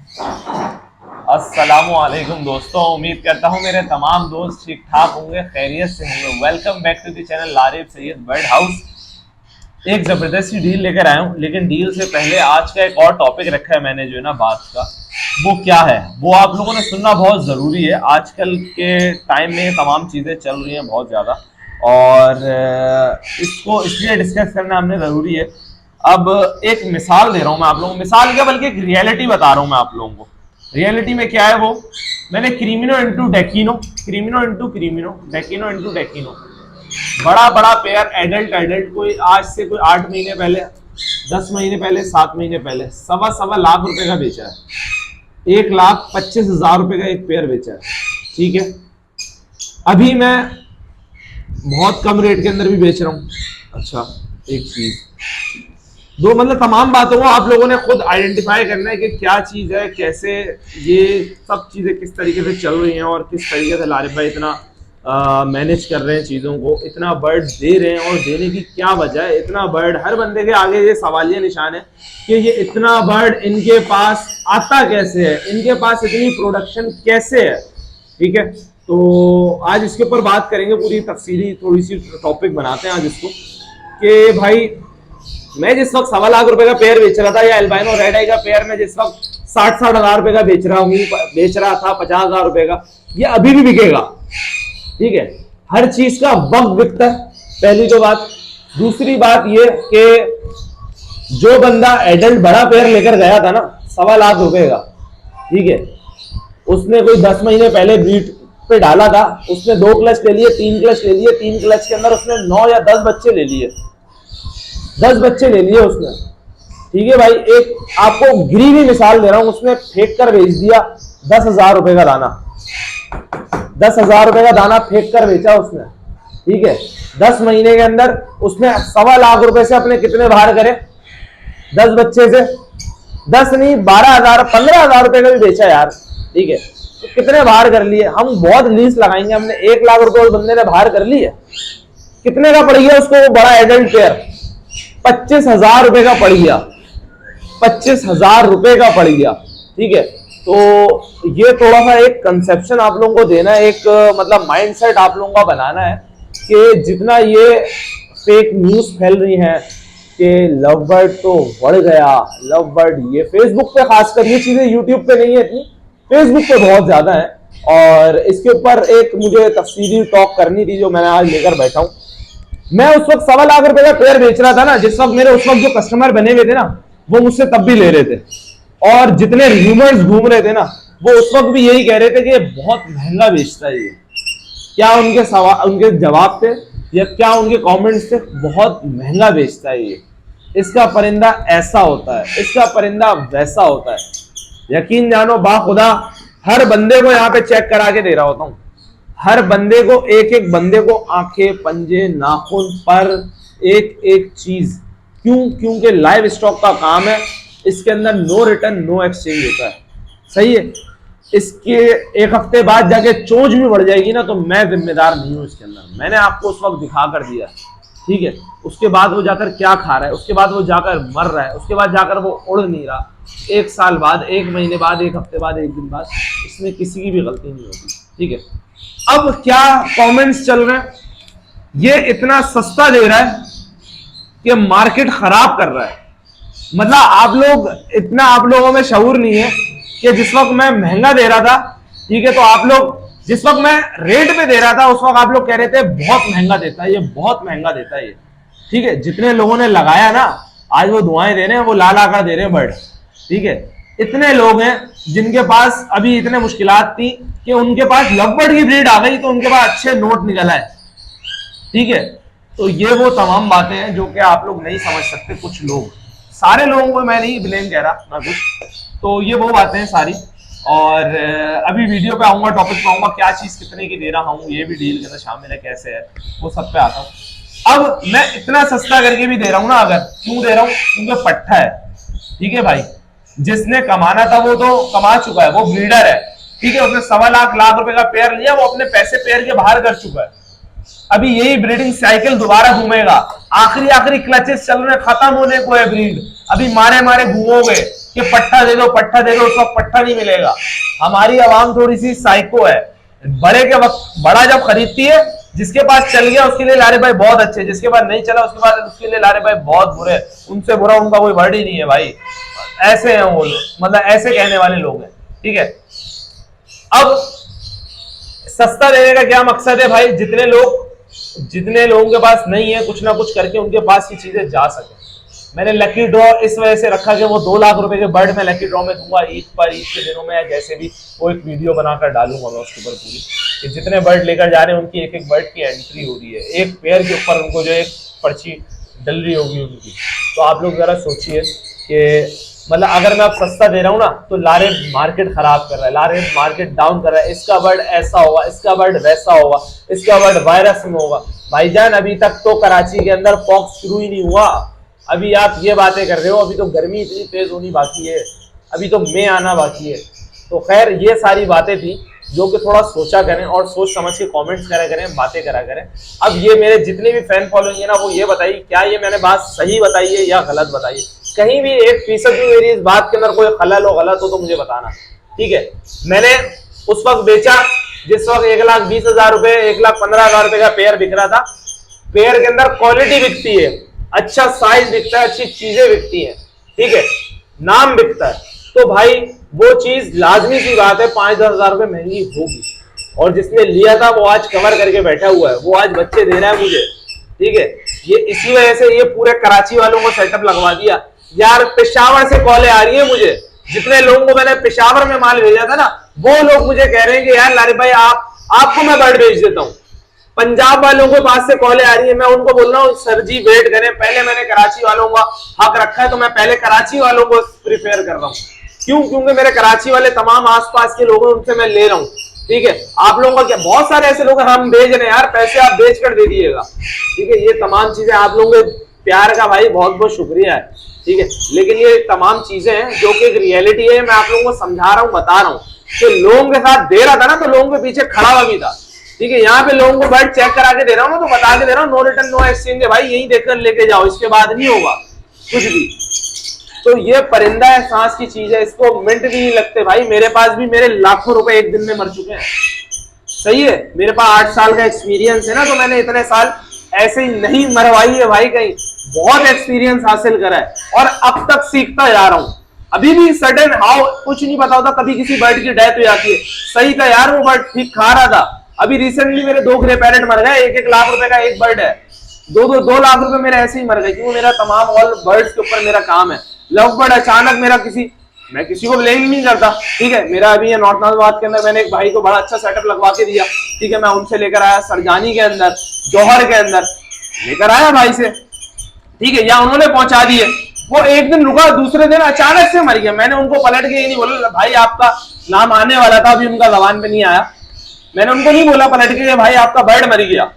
अस्सलामुअलैकुम दोस्तों, उम्मीद करता हूँ मेरे तमाम दोस्त ठीक ठाक होंगे, खैरियत से होंगे। Welcome back to the channel Larib Syed bird house. एक ज़बरदस्त सी डील लेकर आया हूँ, लेकिन डील से पहले आज का एक और टॉपिक रखा है मैंने, जो है ना बात का, वो क्या है वो आप लोगों ने सुनना बहुत ज़रूरी है। आजकल के टाइम में ये तमाम चीज़ें चल रही हैं बहुत ज़्यादा, और इसको इसलिए डिस्कस करना हमने ज़रूरी है। अब एक मिसाल दे रहा हूँ मैं आप लोगों को, मिसाल क्या बल्कि एक रियलिटी बता रहा हूँ मैं आप लोगों को। रियलिटी में क्या है वो, मैंने क्रिमिनो इंटू डेकिनो, क्रिमिनो इंटू क्रिमिनो, डेकिनो इंटू डेकिनो, बड़ा बड़ा पेयर एडल्ट एडल्ट, कोई आज से कोई 8 महीने पहले, 10 महीने पहले, 7 महीने पहले सवा सवा लाख रुपए का बेचा है। 1,25,000 रुपए का एक पेयर बेचा है। ठीक है, अभी मैं बहुत कम रेट के अंदर भी बेच रहा हूँ। अच्छा, एक चीज दो, मतलब तमाम बातों को आप लोगों ने खुद आइडेंटिफाई करना है कि क्या चीज है, कैसे ये सब चीजें किस तरीके से चल रही हैं, और किस तरीके से लारिब भाई इतना मैनेज कर रहे हैं चीज़ों को, इतना बर्ड दे रहे हैं और देने की क्या वजह है। इतना बर्ड हर बंदे के आगे ये सवालिया निशान है कि ये इतना बर्ड इनके पास आता कैसे है, इनके पास इतनी प्रोडक्शन कैसे है। ठीक है, तो आज इसके ऊपर बात करेंगे, पूरी तफसीली थोड़ी सी टॉपिक बनाते हैं आज इसको, कि भाई मैं जिस वक्त 1.25 लाख रुपए का पेयर बेच रहा था, या एल्बाइनो रेड आई का पेयर मैं जिस वक्त 60-60 हजार रुपए का बेच रहा था 50,000 रुपए का, ये अभी भी बिकेगा। ठीक है, हर चीज का वक्त बिकता है, पहली तो बात। दूसरी बात ये कि जो बंदा एडल्ट बड़ा पेयर लेकर गया था ना 1.25 लाख रुपए का, ठीक है, उसने कोई 10 महीने पहले ब्रीड पे डाला था, उसने 2 क्लच ले लिए, 3 क्लच ले लिए, 3 क्लच के अंदर उसने 9 या 10 बच्चे ले लिए, 10 बच्चे ले लिए उसने। ठीक है भाई, एक आपको गिरी मिसाल दे रहा हूं, उसने फेंक कर बेच दिया 10,000 रुपए का दाना, 10,000 रुपए का दाना फेंक कर बेचा उसने। ठीक है, 10 महीने के अंदर उसने 1.25 लाख रुपए से अपने कितने बाहर करे, 10 बच्चे से, 10 नहीं 12,000 15,000 रुपए का भी बेचा यार। ठीक है, तो कितने बाहर कर लिए, हम बहुत लीज लगाएंगे, हमने 1 लाख रुपए उस बंदे ने बाहर कर लिए, कितने का पड़ गया उसको वो बड़ा एडल्ट पेयर, 25,000 रुपए का पड़ गया, 25,000 रुपए का पड़ गया। ठीक है, तो ये थोड़ा सा एक कंसेप्शन आप लोगों को देना है, एक मतलब माइंडसेट आप लोगों का बनाना है कि जितना ये फेक न्यूज फैल रही है कि लव बर्ड तो बढ़ गया, लव बर्ड, ये फेसबुक पे खासकर, ये चीजें यूट्यूब पे नहीं है इतनी, फेसबुक पे बहुत ज्यादा है, और इसके ऊपर एक मुझे तफसीली टॉक करनी थी जो मैंने आज लेकर बैठा हूं। मैं उस वक्त 1.25 लाख रुपए का पेयर बेच रहा था ना, जिस वक्त मेरे उस वक्त जो कस्टमर बने हुए थे ना, वो मुझसे तब भी ले रहे थे, और जितने रूमर्स घूम रहे थे ना, वो उस वक्त भी यही कह रहे थे कि ये बहुत महंगा बेचता है। ये क्या उनके सवाल, उनके जवाब थे या क्या उनके कमेंट्स थे, बहुत महंगा बेचता है ये, इसका परिंदा ऐसा होता है, इसका परिंदा वैसा होता है। यकीन जानो बाखुदा, हर बंदे को यहाँ पे चेक करा के दे रहा होता हूँ, हर बंदे को, एक एक बंदे को आंखें, पंजे, नाखून पर एक एक चीज, क्यों? क्योंकि लाइव स्टॉक का काम है, इसके अंदर नो रिटर्न नो एक्सचेंज होता है। सही है, इसके एक हफ्ते बाद जाके चोंच भी बढ़ जाएगी ना, तो मैं जिम्मेदार नहीं हूं इसके अंदर, मैंने आपको उस वक्त दिखा कर दिया। ठीक है, उसके बाद वो जाकर क्या खा रहा है, उसके बाद वो जाकर मर रहा है, उसके बाद जाकर वो उड़ नहीं रहा, 1 साल बाद, 1 महीने बाद, 1 हफ्ते बाद, 1 दिन बाद, इसमें किसी की भी गलती नहीं होती। ठीक है, अब क्या कमेंट्स चल रहे हैं, ये इतना सस्ता दे रहा है कि मार्केट खराब कर रहा है। मतलब आप लोग, इतना आप लोगों में शऊर नहीं है कि जिस वक्त मैं महंगा दे रहा था, ठीक है, तो आप लोग, जिस वक्त मैं रेट पे दे रहा था उस वक्त आप लोग कह रहे थे बहुत महंगा देता है ये, बहुत महंगा देता है ये। ठीक है, जितने लोगों ने लगाया ना, आज वो दुआएं दे रहे हैं, वो ला ला कर दे रहे हैं बर्ड। ठीक है, इतने लोग हैं जिनके पास अभी इतने मुश्किलात थी कि उनके पास लवबर्ड की ब्रीड आ गई, तो उनके पास अच्छे नोट निकल आए। ठीक है, तो ये वो तमाम बातें हैं जो कि आप लोग नहीं समझ सकते, कुछ लोग, सारे लोगों को मैं नहीं ब्लेम कह रहा ना कुछ, तो ये वो बातें हैं सारी। और अभी वीडियो पे आऊंगा, टॉपिक पे आऊंगा, क्या चीज कितने की दे रहा हूँ, ये भी डील के अंदर शामिल है, कैसे है वो सब पे आता हूँ। अब मैं इतना सस्ता करके भी दे रहा हूँ ना, अगर क्यों दे रहा हूँ, क्योंकि पट्टा है। ठीक है भाई, जिसने कमाना था वो तो कमा चुका है, वो ब्रीडर है। ठीक है, उसने 1.25 लाख रुपए का पेयर लिया, वो अपने पैसे पेयर के बाहर कर चुका है। अभी यही ब्रीडिंग साइकिल दोबारा घूमेगा, आखिरी क्लचेस चल रहे, खत्म होने को है ब्रीड, अभी मारे मारे घूमोगे, कि पट्टा दे दो पट्टा दे दो, उस वक्त पट्टा नहीं मिलेगा। हमारी आवाम थोड़ी सी साइको है, बड़े के वक्त बड़ा जब खरीदती है, जिसके पास चल गया उसके लिए लारे भाई बहुत अच्छे, जिसके पास नहीं चला उसके बाद उसके लिए लारे भाई बहुत बुरे, उनसे बुरा उनका कोई वर्ड ही नहीं है भाई। ऐसे हैं वो लोग, मतलब ऐसे कहने वाले लोग हैं, ठीक है। अब सस्ता देने का क्या मकसद है भाई, जितने लोगों के पास नहीं है कुछ ना कुछ करके उनके पास ये चीजें जा सके। मैंने लकी ड्रॉ इस वजह से रखा कि वो 2 लाख रुपए के बर्ड में लकी ड्रॉ में दूंगा ईद के दिनों में, या जैसे भी वो एक वीडियो बनाकर डालूंगा मैं उसके ऊपर पूरी, कि जितने बर्ड लेकर जा रहे हैं उनकी एक एक बर्ड की एंट्री हो रही है, एक पेयर के ऊपर उनको जो एक पर्ची डल रही होगी उनकी। तो आप लोग जरा सोचिए कि मतलब अगर मैं अब सस्ता दे रहा हूँ ना, तो लारे मार्केट खराब कर रहा है, लारे मार्केट डाउन कर रहा है, इसका बर्ड ऐसा होगा, इसका बर्ड वैसा होगा, इसका बर्ड वायरस में होगा। भाईजान अभी तक तो कराची के अंदर पॉक्स शुरू ही नहीं हुआ, अभी आप ये बातें कर रहे हो, अभी तो गर्मी इतनी तेज होनी बाकी है, अभी तो मई आना बाकी है। तो खैर ये सारी बातें थी जो कि थोड़ा सोचा करें और सोच समझ के कमेंट्स करा करें, बातें करा करें। अब ये मेरे जितने भी फैन फॉलोइंग है ना, वो ये बताइए क्या ये मैंने बात सही बताई है या गलत बताई है, कहीं भी 1% भी मेरी इस बात के अंदर कोई खलल हो गलत हो तो मुझे बताना, ठीक है। मैंने उस वक्त बेचा जिस वक्त 1,20,000 रुपए 1,15,000 रुपए का पेयर बिक रहा था। पेयर के अंदर क्वालिटी बिकती है, अच्छा साइज बिकता है, अच्छी चीजें बिकती हैं, ठीक है, नाम बिकता है, तो भाई वो चीज लाजमी सी बात है 5-10 हजार रुपए महंगी होगी। और जिसने लिया था वो आज कवर करके बैठा हुआ है, वो आज बच्चे दे रहा है मुझे, ठीक है। ये इसी वजह से ये पूरे कराची वालों को सेटअप लगवा दिया यार। पेशावर से कॉलें आ रही है मुझे, जितने लोगों को मैंने पेशावर में माल भेजा था ना, वो लोग मुझे कह रहे हैं कि यार लारे भाई आपको मैं बर्ड भेज देता हूँ। पंजाब वालों के पास से कॉलें आ रही है, मैं उनको बोल रहा हूँ सर जी वेट करें, पहले मैंने कराची वालों का हक रखा है तो मैं पहले कराची वालों को प्रिफेयर कर रहा हूँ। क्यों? क्योंकि मेरे कराची वाले तमाम आसपास के लोगों उनसे मैं ले रहा हूँ, ठीक है। आप लोगों का क्या, बहुत सारे ऐसे लोग हम भेज रहे हैं यार, पैसे आप बेच कर दे दिएगा, ठीक है। ये तमाम चीजें आप लोगों के प्यार का भाई बहुत बहुत शुक्रिया है, ठीक है। लेकिन ये तमाम चीजें हैं जो कि एक रियलिटी है, मैं आप लोगों को समझा रहा हूँ, बता रहा हूँ कि लोगों के साथ दे रहा था ना, तो लोगों के पीछे खड़ा हुआ भी था, ठीक है। यहाँ पे लोगों को बर्ड चेक करा के दे रहा हूँ ना, तो बता के दे रहा हूँ नो रिटर्न नो एक्सचेंज है भाई, यही देखकर लेके जाओ, इसके बाद नहीं होगा कुछ भी। तो ये परिंदा है, सांस की चीज है, इसको मिनट भी नहीं लगते भाई। मेरे पास भी मेरे लाखों रुपए एक दिन में मर चुके हैं, सही है। मेरे पास 8 साल का एक्सपीरियंस है ना, तो मैंने इतने साल ऐसे ही नहीं मरवाई है भाई, कहीं बहुत एक्सपीरियंस हासिल करा है और अब तक सीखता जा रहा हूं। अभी भी सडन हाउ कुछ नहीं पता होता, कभी किसी बर्ड की डेथ हो जाती है। सही था यार, वो बर्ड ठीक खा रहा था। अभी रिसेंटली मेरे 2 ग्रे पैरेट मर गए, 1-1 लाख रुपए का एक बर्ड है, 2 लाख रुपए मेरे ऐसे ही मर गए, क्योंकि मेरा तमाम ऑल बर्ड्स के ऊपर मेरा काम है। लव बर्ड अचानक मेरा मैं किसी को ब्लेम नहीं करता, ठीक है। मेरा अभी ये नॉर्थ नाज़ाबाद के अंदर मैंने एक भाई को बड़ा अच्छा सेटअप लगवा के दिया, ठीक है। मैं उनसे लेकर आया सरजानी के अंदर, जौहर के अंदर लेकर आया भाई से, ठीक है, या उन्होंने पहुंचा दिए। वो एक दिन रुका, दूसरे दिन अचानक से मर गया। मैंने उनको पलट के ये नहीं बोला भाई आपका नाम आने वाला था, अभी उनका जबान पे नहीं आया, मैंने उनको नहीं बोला पलट के भाई आपका बर्ड मर गया।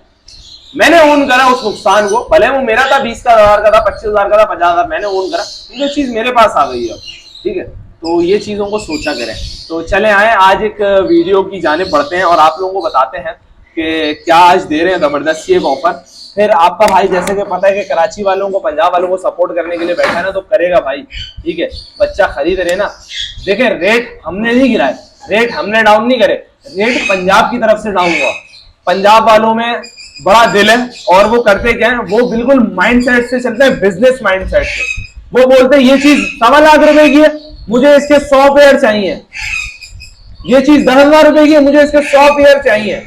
मैंने ओन करा उस नुकसान को, भले वो मेरा था 20,000 का था, 25,000 का था, 50,000, मैंने ओन करा, ये चीज मेरे पास आ गई है, ठीक है। तो ये चीजों को सोचा करें। तो चले आए आज एक वीडियो की जानिब बढ़ते हैं और आप लोगों को बताते हैं कि क्या आज दे रहे हैं जबरदस्ती एक ऑफर। फिर आपका भाई जैसे कि पता है कि कराची वालों को पंजाब वालों को सपोर्ट करने के लिए बैठा है ना, तो करेगा भाई, ठीक है। बच्चा खरीद रहे ना, देखें रेट हमने नहीं गिराए, रेट हमने डाउन नहीं करे, रेट पंजाब की तरफ से डाउन हुआ। पंजाब वालों में बड़ा दिल है और वो करते क्या है, वो बिल्कुल माइंडसेट से चलते हैं, बिजनेस माइंडसेट से। वो बोलते हैं ये चीज 1.25 लाख रुपए की है, मुझे इसके 100 पेयर चाहिए, ये चीज 10,000 रुपए की है, मुझे इसके 100 पेयर चाहिए।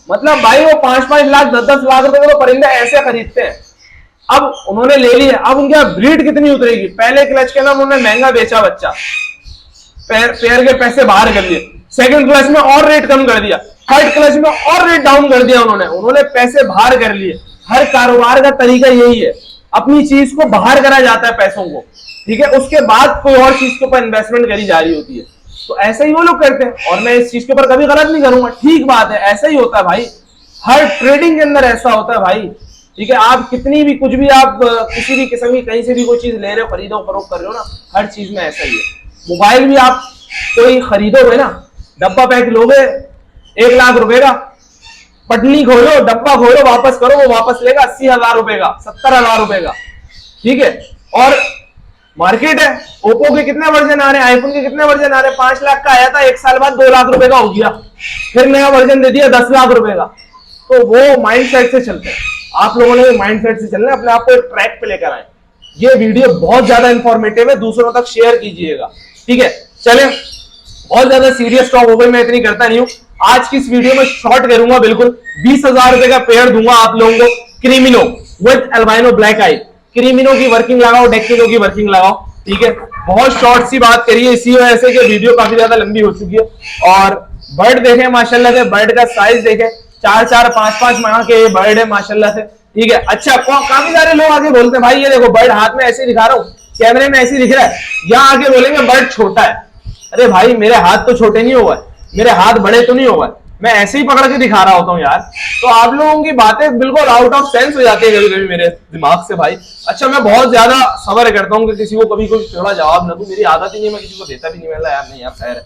मतलब भाई वो 5-5 लाख 10-10 लाख रुपए का परिंदा ऐसे खरीदते हैं। अब उन्होंने ले लिया, अब उनकी ब्रीड कितनी उतरेगी। पहले क्लच के अंदर उन्होंने महंगा बेचा बच्चा, पेयर के पैसे बाहर कर लिए, सेकंड क्लच में और रेट कम कर दिया, थर्ड क्लच में और रेट डाउन कर दिया, उन्होंने पैसे बाहर कर लिए। हर कारोबार का तरीका यही है, अपनी चीज को बाहर करा जाता है पैसों को, ठीक है, उसके बाद कोई और चीज के ऊपर इन्वेस्टमेंट करी जा रही होती है। तो ऐसा ही वो लोग करते हैं और मैं इस चीज के ऊपर कभी गलत नहीं करूंगा, ठीक बात है, ऐसा ही होता है भाई, हर ट्रेडिंग के अंदर ऐसा होता है भाई, ठीक है। आप कितनी भी कुछ भी आप किसी भी किस्म की कहीं से भी कोई चीज ले रहे हो, खरीदो फरोख्त कर रहे हो ना, हर चीज में ऐसा ही है। मोबाइल भी आप कोई खरीदोगे ना, डब्बा पैक लोगे 1 लाख रुपए का, पटनी खोलो, डब्बा खोलो, वापस करो, वो वापस लेगा 80,000 रुपए का, 70,000 रुपए का, ठीक है। और मार्केट है। ओप्पो के कितने वर्जन आ रहे हैं, आईफोन के कितने वर्जन आ रहे हैं, 5 लाख का आया था, 1 साल बाद 2 लाख रुपए का हो गया, फिर नया वर्जन दे दिया 10 लाख रुपए का। तो वो माइंडसेट से चलते हैं, आप लोगों ने माइंडसेट से चलना है, अपने आप को एक ट्रैक पे लेकर आए। ये वीडियो बहुत ज्यादा इंफॉर्मेटिव है, दूसरों तक शेयर कीजिएगा, ठीक है। चले, बहुत ज्यादा सीरियस टॉक हो गई, मैं इतनी करता नहीं हूँ। आज की इस वीडियो में शॉर्ट करूंगा बिल्कुल। 20,000 रुपए का पेयर दूंगा आप लोगों को, क्रीमिनो विद अल्बाइनो ब्लैक आई। क्रीमिनो की वर्किंग लगाओ, डेक्टिनो की वर्किंग लगाओ, ठीक है। बहुत शॉर्ट सी बात करिए, इसी वजह से कि वीडियो काफी ज्यादा लंबी हो चुकी है। और बर्ड देखें माशाल्लाह से, बर्ड का साइज देखें, 4-4, 5-5 माह के बर्ड है माशाल्लाह से, ठीक है। अच्छा, काफी सारे लोग आगे बोलते हैं भाई ये देखो बर्ड हाथ में ऐसे दिखा रहा हूँ, कैमरे में ऐसे दिख रहा है, यहाँ आगे बोलेंगे बर्ड छोटा है। अरे भाई मेरे हाथ तो छोटे नहीं हुआ है, मेरे हाथ बड़े तो नहीं हुआ है, मैं ऐसे ही पकड़ के दिखा रहा होता हूँ यार। तो आप लोगों की बातें बिल्कुल आउट ऑफ सेंस हो जाती है कभी कभी मेरे दिमाग से भाई। अच्छा, मैं बहुत ज्यादा सब्र करता हूँ कि किसी को कभी कोई थोड़ा जवाब ना दूं, मेरी आदत ही नहीं है, मैं किसी को देता भी नहीं, मैं यार नहीं यार खैर है।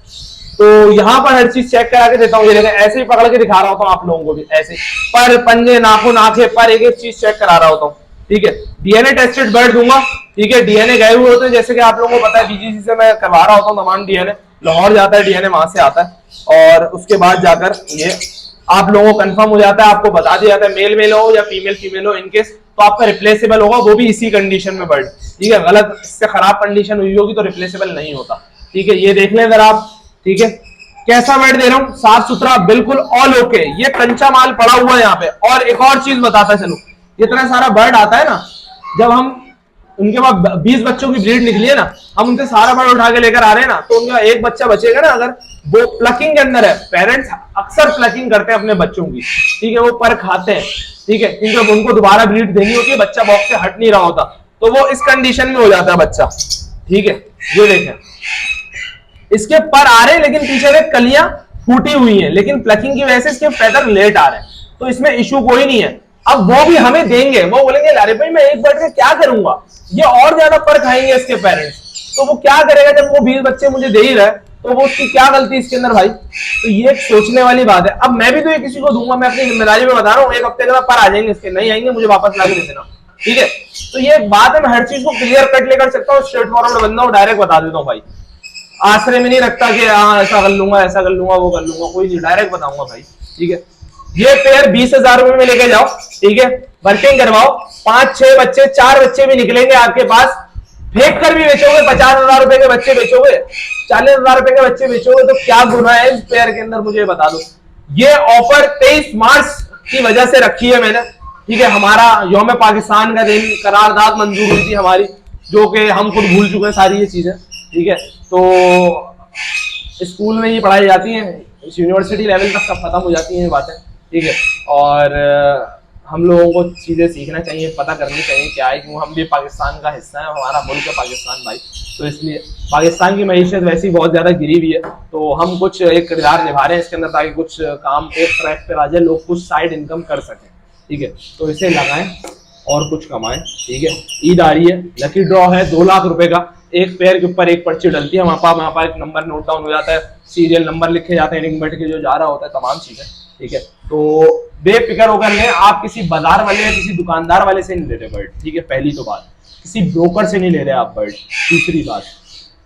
तो यहाँ पर हर चीज चेक करा के देता हूँ, ये देखें ऐसे ही पकड़ के दिखा रहा होता हूँ आप लोगों को भी, ऐसे पर पंजे नाखून आंखें पर एक एक चीज चेक करा रहा होता हूँ, ठीक है। डीएनए टेस्टेड बर्ड दूंगा, ठीक है। डीएनए गए हुए होते हैं, जैसे कि आप लोगों को पता है बीजीसी से मैं करवा रहा होता हूँ तमाम डीएनए, लाहौर जाता है डीएनए, वहां से आता है और उसके बाद जाकर ये आप लोगों को कंफर्म हो जाता है, आपको बता दिया जाता है मेल मेल हो या फीमेल फीमेल हो, इनकेस तो आपका रिप्लेसेबल होगा, वो भी इसी कंडीशन में बर्ड, ठीक है। गलत इससे खराब कंडीशन हुई होगी तो रिप्लेसेबल नहीं होता, ठीक है। ये देख लें अगर आप, ठीक है। कैसा बर्ड दे रहा हूँ, साफ सुथरा बिल्कुल ऑल ओके, ये कंचा माल पड़ा हुआ है यहाँ पे। और एक और चीज बताता चलो, इतना सारा बर्ड आता है ना, जब हम उनके पास 20 बच्चों की ब्रीड निकली है ना, हम उनसे सारा बर्ड उठा के लेकर आ रहे हैं ना, तो उनका एक बच्चा बचेगा ना, अगर वो प्लकिंग के अंदर है, पेरेंट्स अक्सर प्लकिंग करते हैं अपने बच्चों की, ठीक है, वो पर खाते हैं, ठीक है, क्योंकि उनको दोबारा ब्रीड देनी होती है, बच्चा बॉक्स से हट नहीं रहा होता, तो वो इस कंडीशन में हो जाता है बच्चा, ठीक है। ये देखें इसके पर आ रहे हैं, लेकिन पीछे से कलियां फूटी हुई हैं, लेकिन प्लकिंग की वजह से इसके फेदर लेट आ रहे हैं, तो इसमें इशू कोई नहीं है। अब वो भी हमें देंगे, वो बोलेंगे लारे भाई मैं एक बर्ड का क्या करूंगा, ये और ज्यादा पर खाएंगे इसके पेरेंट्स, तो वो क्या करेगा जब वो 20 बच्चे मुझे दे ही रहा है, तो वो उसकी क्या गलती इसके अंदर भाई। तो ये एक सोचने वाली बात है। अब मैं भी तो ये किसी को दूंगा, मैं अपनी जिम्मेदारी में बता रहा हूँ, एक हफ्ते के बाद पर आ जाएंगे इसके, नहीं आएंगे मुझे वापस ला के दे देना, ठीक है। तो ये एक बात है, मैं हर चीज को क्लियर कट लेकर सकता हूँ, स्ट्रेट फॉरवर्ड बंदा हूँ, डायरेक्ट बता देता हूँ भाई, आश्रय में नहीं रखता कि हाँ ऐसा कर लूंगा ऐसा कर लूंगा वो कर लूंगा, कोई नहीं, डायरेक्ट बताऊंगा भाई, ठीक है। ये पेयर 20,000 रुपए में लेके जाओ, ठीक है, वर्किंग करवाओ, 5-6 बच्चे 4 बच्चे भी निकलेंगे आपके पास, फेंक कर भी बेचोगे, 50,000 रुपए के बच्चे बेचोगे, 40,000 रुपए के बच्चे बेचोगे, तो क्या गुना है इस पेयर के अंदर मुझे बता दो। ये ऑफर 23 मार्च की वजह से रखी है मैंने, ठीक है। हमारा यौम पाकिस्तान का दिन, करारदाद मंजूर हुई थी हमारी, जो कि हम खुद भूल चुके हैं सारी ये चीजें, ठीक है। तो स्कूल में ही पढ़ाई जाती है, यूनिवर्सिटी लेवल तक सब खत्म हो जाती हैं बातें, ठीक है। और हम लोगों को चीजें सीखना चाहिए, पता करनी चाहिए क्या है, क्यों हम भी पाकिस्तान का हिस्सा है, हमारा मुल्क है पाकिस्तान भाई, तो इसलिए पाकिस्तान की मईशत वैसी बहुत ज्यादा गिरी हुई है, तो हम कुछ एक किरदार निभा रहे हैं इसके अंदर, ताकि कुछ काम एक ट्रैक पे आ जाए, लोग कुछ साइड इनकम कर सकें, ठीक है। तो इसे लगाएं और कुछ कमाएं, ठीक है। ईद आ रही है, लकी ड्रॉ है 2 लाख रुपए का, एक पेयर के ऊपर एक पर्ची डलती है, वहां पर एक नंबर नोट डाउन हो जाता है, सीरियल नंबर लिखे जाते हैं, रिंग बैठ के जो जा रहा होता है, तमाम चीजें, ठीक है। तो बेफिक्र होकर लें, आप किसी बाजार वाले या किसी दुकानदार वाले से नहीं ले रहे बर्ड, ठीक है, पहली तो बात, किसी ब्रोकर से नहीं ले रहे आप बर्ड। दूसरी बात,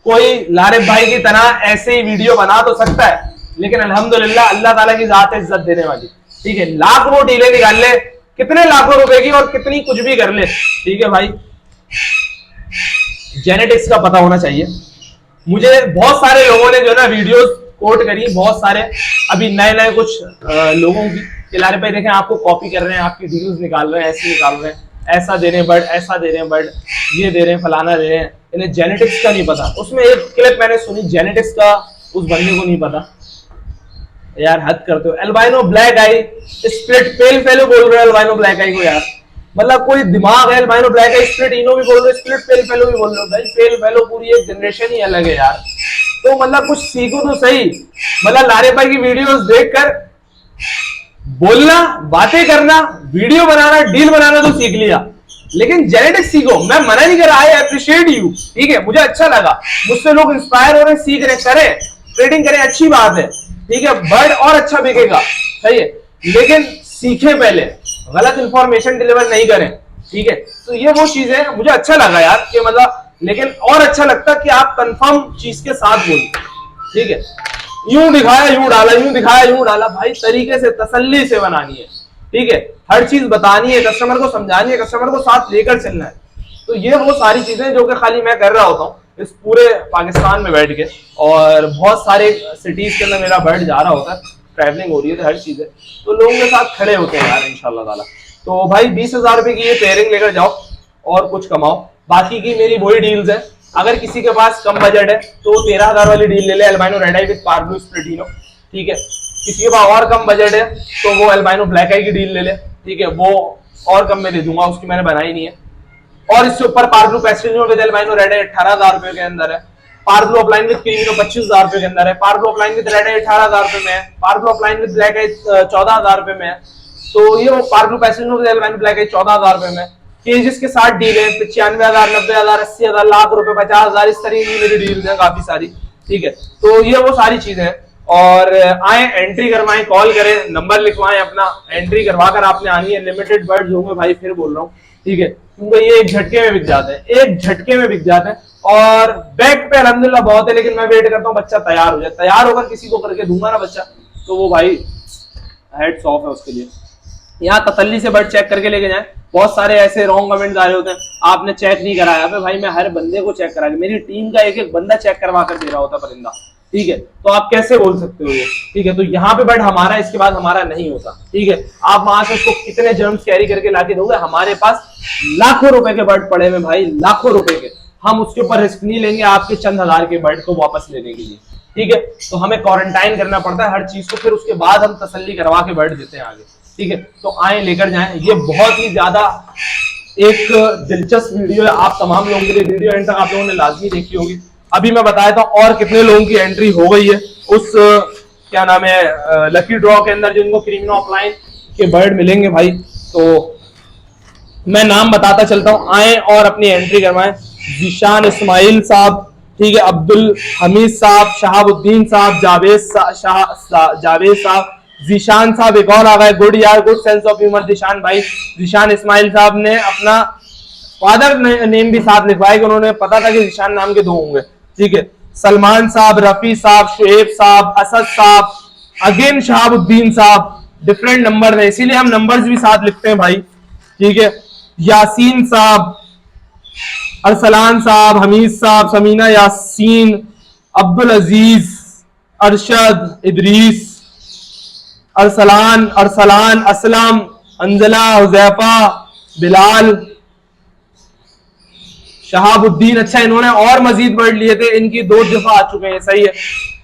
कोई लारिफ भाई की तरह ऐसे ही वीडियो बना तो सकता है, लेकिन अल्हम्दुलिल्लाह अल्लाह ताला की जात है इज्जत देने वाली, ठीक है। लाख वो डीले निकाल ले, कितने लाखों रुपए की, और कितनी कुछ भी कर ले, ठीक है भाई, जेनेटिक्स का पता होना चाहिए। मुझे बहुत सारे लोगों ने जो ना वीडियोस कोट करी, बहुत सारे अभी नए नए कुछ लोगों की लारे पे देखें, आपको कॉपी कर रहे हैं, आपकी डील्स निकाल रहे हैं, ऐसे निकाल रहे हैं, ऐसा दे रहे हैं बर्ड, ऐसा दे रहे हैं बर्ड, ये दे रहे हैं, फलाना दे रहे हैं, इन्हें जेनेटिक्स का नहीं पता। उसमें एक क्लिप मैंने सुनी, जेनेटिक्स का उस बंदे को नहीं पता, यार हद करते हो। अल्बाइनो ब्लैक आई स्प्लिट पेल फेलो बोल रहे हो अल्बाइनो ब्लैक आई को, यार मतलब कोई दिमाग है। अल्बाइनो ब्लैक आई स्प्लिट इनो भी बोल रहे हो, स्प्लिट पेल फेलो भी बोल रहे हो, भाई पेल फेलो पूरी एक जनरेशन ही अलग है यार। तो मतलब कुछ सीखो तो सही, मतलब लारे भाई की वीडियोस देखकर बोलना, बातें करना, वीडियो बनाना, डील बनाना तो सीख लिया, लेकिन जेनेटिक्स सीखो। मैं मना नहीं कर रहा, आई अप्रिशिएट यू, ठीक है, मुझे अच्छा लगा, मुझसे लोग इंस्पायर हो रहे, सीख रहे, करें, ट्रेडिंग करें, अच्छी बात है, ठीक है, बर्ड और अच्छा बिकेगा, सही है, लेकिन सीखे पहले, गलत इंफॉर्मेशन डिलीवर नहीं करें, ठीक है। तो ये वो चीजें मुझे अच्छा लगा यार, कि मतलब लेकिन और अच्छा लगता कि आप कंफर्म चीज के साथ बोलते, ठीक है। यूं दिखाया यूं डाला, यूं दिखाया यूं डाला, भाई तरीके से तसल्ली से बनानी है, ठीक है। हर चीज बतानी है, कस्टमर को समझानी है, कस्टमर को साथ लेकर चलना है। तो ये वो सारी चीजें जो कि खाली मैं कर रहा होता हूँ इस पूरे पाकिस्तान में बैठ के, और बहुत सारे सिटीज के अंदर मेरा बैठ जा रहा होता है, ट्रैवलिंग हो रही है तो हर चीज है, तो लोगों के साथ खड़े होते हैं यार इंशाल्लाह ताला। तो भाई 20,000 रुपए की ये पेयरिंग लेकर जाओ और कुछ कमाओ। बाकी की मेरी वही डील्स है, अगर किसी के पास कम बजट है तो 13,000 वाली डील ले ले, albino red eye with parblue splitino, ठीक है। किसी के पास और कम बजट है तो वो अल्बाइनो ब्लैक आई की डील ले ले, ठीक है, वो और कम में दे दूंगा, उसकी मैंने बनाई नहीं है। और इससे ऊपर पार्ब्लू पेस्टिनो विद अल्बाइनो रेड आई 18,000 रुपए के अंदर है, पार्ब्लू ऑफलाइन विद क्रीमिनो 25,000 रुपए के अंदर है, पार्ब्लू ऑफलाइन विद रेड आई 18,000 रुपए में है, पार्ब्लू ऑफलाइन विद ब्लैक आई 14,000 रुपए में है। तो ये वो पार्ब्लू पेस्टिनो विद अल्बाइनो ब्लैक आई 14,000 रुपए में, केजेस के साथ डील है 95,000, 90,000, 80,000, लाख रुपए, 50,000, इस तरीके की मेरी डील्स है काफी सारी, ठीक है। तो ये वो सारी चीजें हैं। और आए, एंट्री करवाएं, कॉल करें, नंबर लिखवाएं अपना, एंट्री करवा कर आपने आनी है। लिमिटेड बर्ड्स होंगे भाई, फिर बोल रहा हूँ, ठीक है, क्योंकि ये एक झटके में बिक जाते हैं, एक झटके में बिक जाते हैं। और बैक पे अल्हम्दुलिल्लाह बहुत है, लेकिन मैं वेट करता हूँ बच्चा तैयार हो जाए, तैयार होकर किसी को करके दूंगा ना बच्चा, तो वो भाई हेड्स ऑफ है उसके लिए। यहाँ तसल्ली से बर्ड चेक करके लेके जाएं। बहुत सारे ऐसे रॉन्ग कमेंट्स आ रहे होते हैं, आपने चेक नहीं कराया। भाई मैं हर बंदे को चेक करा के, मेरी टीम का एक एक बंदा चेक करवा कर दे रहा होता परिंदा, ठीक है। तो आप कैसे बोल सकते हो ये, ठीक है। तो यहाँ पे बर्ड हमारा, इसके बाद हमारा नहीं होता, ठीक है। आप वहां से उसको कितने जर्म्स कैरी करके लाके दोगे, हमारे पास लाखों रुपए के बर्ड पड़े हुए भाई, लाखों रुपए के, हम उसके ऊपर रिस्क नहीं लेंगे आपके चंद हजार के बर्ड को वापस लेने के लिए, ठीक है। तो हमें क्वारंटाइन करना पड़ता है हर चीज को, फिर उसके बाद हम तसल्ली करवा के बर्ड देते हैं आगे, ठीक है। तो आए, लेकर जाएं। ये बहुत ही ज्यादा एक दिलचस्प वीडियो है आप तमाम लोगों के लिए, वीडियो एंड तक आप लोगों ने लाजमी देखी होगी। अभी मैं बताया था और कितने लोगों की एंट्री हो गई है उस क्या नाम है लकी ड्रॉ के अंदर, जिनको क्रीमिनो ऑफलाइन के बर्ड मिलेंगे भाई। तो मैं नाम बताता चलता हूं, आए और अपनी एंट्री करवाएं। जिशान इस्माइल साहब, ठीक है, अब्दुल हमीद साहब, शहाबुद्दीन साहब, जावेद साहब, जिशान साहब एक और आ गए। गुड यार, good sense of humour Zeeshan भाई। जिशान इस्माइल साहब ने अपना फादर नेम भी साथ लिखवाया कि उन्होंने पता था कि जिशान नाम के दो होंगे, ठीक है। सलमान साहब, रफी साहब, शुएब साहब, असद साहब, अगेन शहाबुद्दीन साहब, डिफरेंट नंबर है इसीलिए हम नंबर्स भी साथ लिखते हैं भाई, ठीक है। यासीन साहब, अरसलान साहब, हमीद साहब, समीना यासीन, अब्दुल अजीज, अरशद, इदरीस, अरसलान, असलम, अंजला, हुजैफा, बिलाल, शहाबुद्दीन। अच्छा, इन्होंने और मजीद बर्ड लिए थे, इनकी 2 दफा आ चुके हैं, सही है।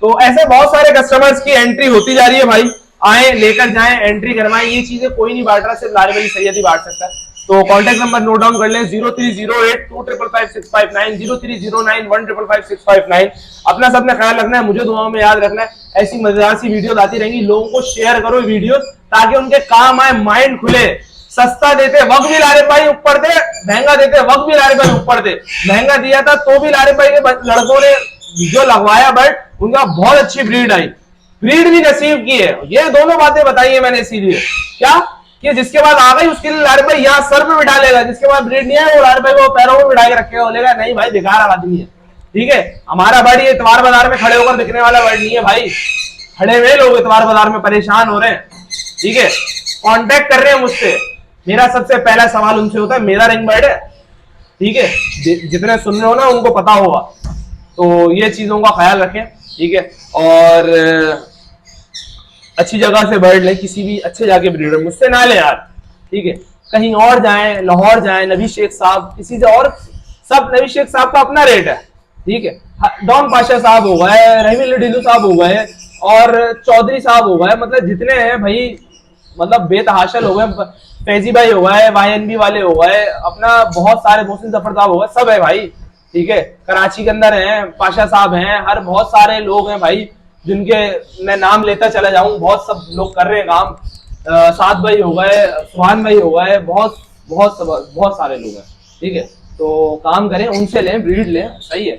तो ऐसे बहुत सारे कस्टमर्स की एंट्री होती जा रही है भाई, आए, लेकर जाएं, एंट्री करवाएं। ये चीजें कोई नहीं बांट रहा, सिर्फ लारिब अली सैयद ही बांट सकता है। तो कॉन्टैक्ट नंबर नोट डाउन कर लें, 030825555659, 030915555659। अपना सबने ख्याल रखना है, मुझे दुआओं में याद रखना है। ऐसी मजेदार सी वीडियो आती रहेंगी, लोगों को शेयर करो वीडियो ताकि उनके काम आए, माइंड खुले। सस्ता देते वक्त भी लारिब भाई ऊपर थे, महंगा देते वक्त भी लारिब भाई ऊपर थे। महंगा दिया था तो भी लारिब भाई के लड़कों ने जो लगवाया बट उनका बहुत अच्छी ब्रीड आई, ब्रीड भी नसीब की है। ये दोनों बातें बताई है मैंने इसीलिए, क्या कि जिसके बाद आ गई उसके लिए लारिब भाई यहाँ सर पे बिठा लेगा, जिसके बाद ब्रीड नहीं है वो लारिब भाई को पैरों में बिठा के रखेगा, बोलेगा नहीं भाई बेकार आदमी है, ठीक है। हमारा बर्ड ये इतवार बाजार में खड़े होकर दिखने वाला बर्ड नहीं है भाई, खड़े हुए लोग इतवार बाजार में परेशान हो रहे हैं, ठीक है। कॉन्टेक्ट कर रहे हैं मुझसे, मेरा सबसे पहला सवाल उनसे होता है मेरा रिंग बर्ड है, ठीक है। जितने सुन रहे हो ना उनको पता होगा, तो ये चीजों का ख्याल रखें, ठीक है। और अच्छी जगह से बर्ड लें, किसी भी अच्छे जाके ब्रीडर मुझसे ना ले यार, ठीक है। कहीं और जाएं, लाहौर जाएं, नबी शेख साहब, किसी से और, सब नबी शेख साहब का अपना रेट है, ठीक है। डॉन पाशा साहब हो गए, रहीम डिलू साहब हो गए और चौधरी साहब हो गए, मतलब जितने हैं भाई, मतलब बेतहाशा हो गए, फैजी भाई हो गए, YNB वाले हो गए, अपना बहुत सारे मोहसिन जफर साहब हो गए, सब है भाई, ठीक है। कराची के अंदर हैं, पाशा साहब हैं, हर बहुत सारे लोग हैं भाई जिनके मैं नाम लेता चला जाऊं, बहुत सब लोग कर रहे हैं काम। साद भाई हो गए, सुहान भाई हो गए, बहुत बहुत बहुत सारे लोग हैं, ठीक है। तो काम करें, उनसे लें, ब्रीड लें, सही है,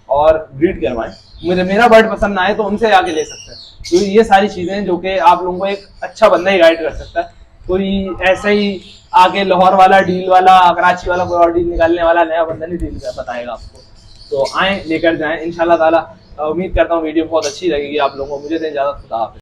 और ब्रीड करवाएं। मुझे मेरा बर्ड पसंद ना आए तो उनसे आके ले सकते हैं। तो ये सारी चीजें जो कि आप लोगों को एक अच्छा बंदा ही गाइड कर सकता है, कोई ऐसे ही आगे लाहौर वाला डील वाला, कराची वाला कोई और डील निकालने वाला नया बंदा नहीं डील बताएगा आपको। तो आए लेकर जाएं इंशाल्लाह ताला। उम्मीद करता हूँ वीडियो बहुत अच्छी लगेगी आप लोगों को। मुझे दें इजाजत, खुदा हाफिज़।